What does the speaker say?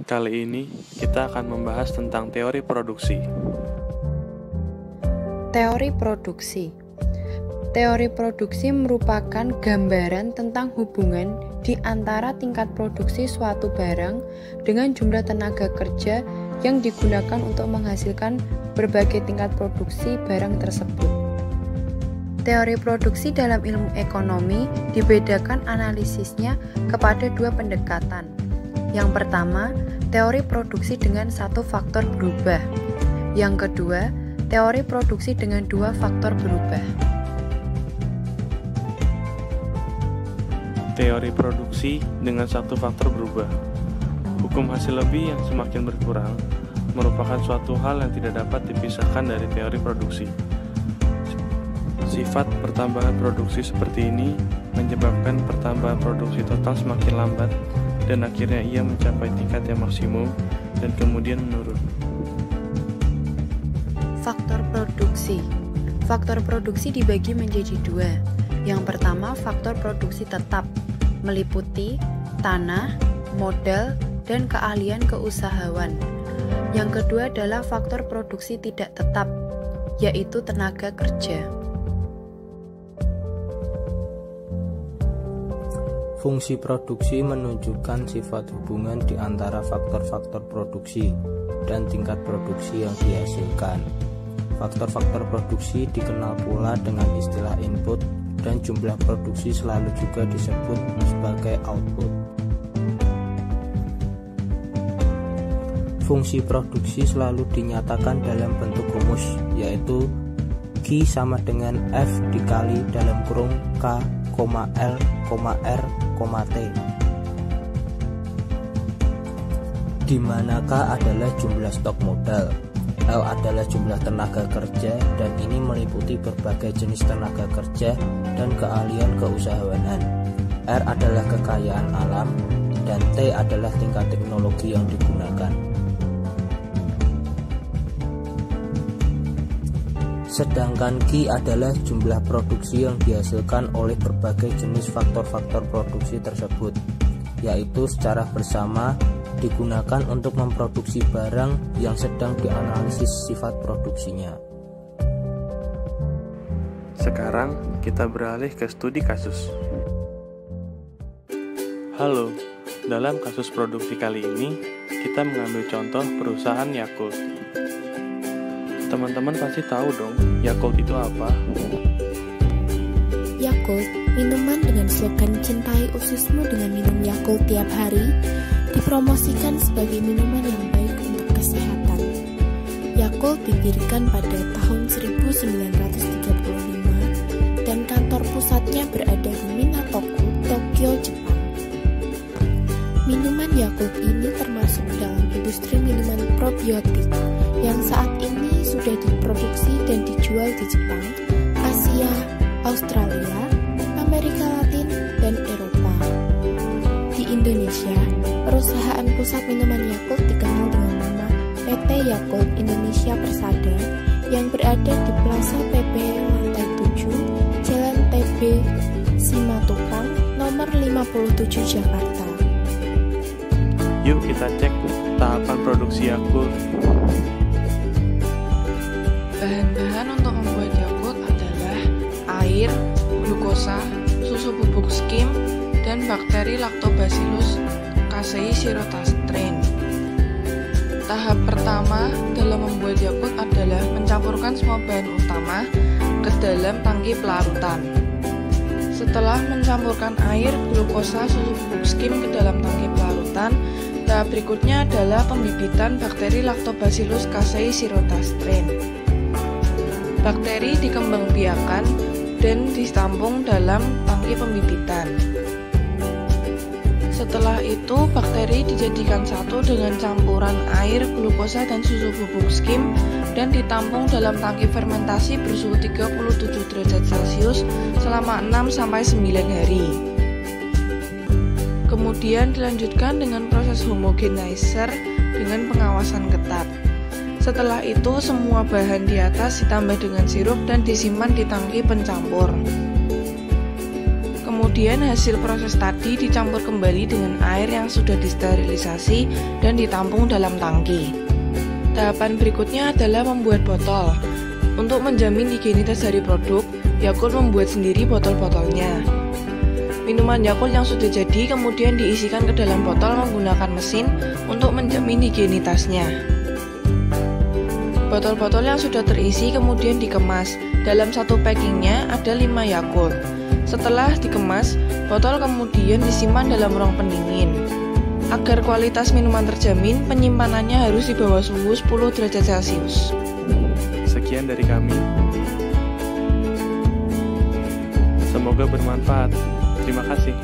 Kali ini kita akan membahas tentang teori produksi. Teori produksi. Teori produksi merupakan gambaran tentang hubungan di antara tingkat produksi suatu barang dengan jumlah tenaga kerja yang digunakan untuk menghasilkan berbagai tingkat produksi barang tersebut. Teori produksi dalam ilmu ekonomi dibedakan analisisnya kepada dua pendekatan. Yang pertama, teori produksi dengan satu faktor berubah. Yang kedua, teori produksi dengan dua faktor berubah. Teori produksi dengan satu faktor berubah. Hukum hasil lebih yang semakin berkurang merupakan suatu hal yang tidak dapat dipisahkan dari teori produksi. Sifat pertambahan produksi seperti ini menyebabkan pertambahan produksi total semakin lambat dan akhirnya ia mencapai tingkat yang maksimum dan kemudian menurun. Faktor produksi. Faktor produksi dibagi menjadi dua. Yang pertama, faktor produksi tetap, meliputi tanah, modal, dan keahlian keusahawan. Yang kedua adalah faktor produksi tidak tetap, yaitu tenaga kerja. Fungsi produksi menunjukkan sifat hubungan di antara faktor-faktor produksi dan tingkat produksi yang dihasilkan. Faktor-faktor produksi dikenal pula dengan istilah input, dan jumlah produksi selalu juga disebut sebagai output. Fungsi produksi selalu dinyatakan dalam bentuk rumus, yaitu Q sama dengan F dikali dalam kurung K, L, R, T, di mana K adalah jumlah stok modal, L adalah jumlah tenaga kerja, dan ini meliputi berbagai jenis tenaga kerja dan keahlian keusahawanan. R adalah kekayaan alam, dan T adalah tingkat teknologi yang digunakan. Sedangkan Q adalah jumlah produksi yang dihasilkan oleh berbagai jenis faktor-faktor produksi tersebut, yaitu secara bersama digunakan untuk memproduksi barang yang sedang dianalisis sifat produksinya. Sekarang kita beralih ke studi kasus. Halo, dalam kasus produksi kali ini kita mengambil contoh perusahaan Yakult. Teman-teman pasti tahu dong, Yakult itu apa? Yakult, minuman dengan slogan "Cintai ususmu dengan minum Yakult tiap hari", dipromosikan sebagai minuman yang baik untuk kesehatan. Yakult didirikan pada tahun 1935 dan kantor pusatnya berada di Minato-ku, Tokyo, Jepang. Minuman Yakult ini termasuk dalam industri minuman probiotik yang saat ini sudah diproduksi dan dijual di Jepang, Asia, Australia, Amerika Latin, dan Eropa. Di Indonesia, perusahaan pusat minuman Yakult dikenal dengan nama PT Yakult Indonesia Persada yang berada di Plaza PP lantai 7, Jalan TB Simatupang, nomor 57 Jakarta. Yuk kita cek tahapan produksi Yakult. Bahan-bahan untuk membuat Yakult adalah air, glukosa, susu bubuk skim, dan bakteri Lactobacillus casei shirotastrein. Tahap pertama dalam membuat Yakult adalah mencampurkan semua bahan utama ke dalam tangki pelarutan. Setelah mencampurkan air, glukosa, susu bubuk skim ke dalam tangki pelarutan, tahap berikutnya adalah pembibitan bakteri Lactobacillus casei shirotastrein. Bakteri dikembangbiakan dan ditampung dalam tangki pembibitan. Setelah itu, bakteri dijadikan satu dengan campuran air, glukosa, dan susu bubuk skim dan ditampung dalam tangki fermentasi bersuhu 37 derajat Celcius selama 6-9 hari. Kemudian dilanjutkan dengan proses homogenizer dengan pengawasan ketat. Setelah itu, semua bahan di atas ditambah dengan sirup dan disimpan di tangki pencampur. Kemudian Kemudian hasil proses tadi dicampur kembali dengan air yang sudah disterilisasi dan ditampung dalam tangki. Tahapan berikutnya adalah membuat botol. Untuk menjamin higienitas dari produk, Yakult membuat sendiri botol-botolnya. Minuman Yakult yang sudah jadi kemudian diisikan ke dalam botol menggunakan mesin untuk menjamin higienitasnya. Botol-botol yang sudah terisi kemudian dikemas. Dalam satu packingnya ada 5 Yakult. Setelah dikemas, botol kemudian disimpan dalam ruang pendingin. Agar kualitas minuman terjamin, penyimpanannya harus di bawah suhu 10 derajat Celcius. Sekian dari kami. Semoga bermanfaat. Terima kasih.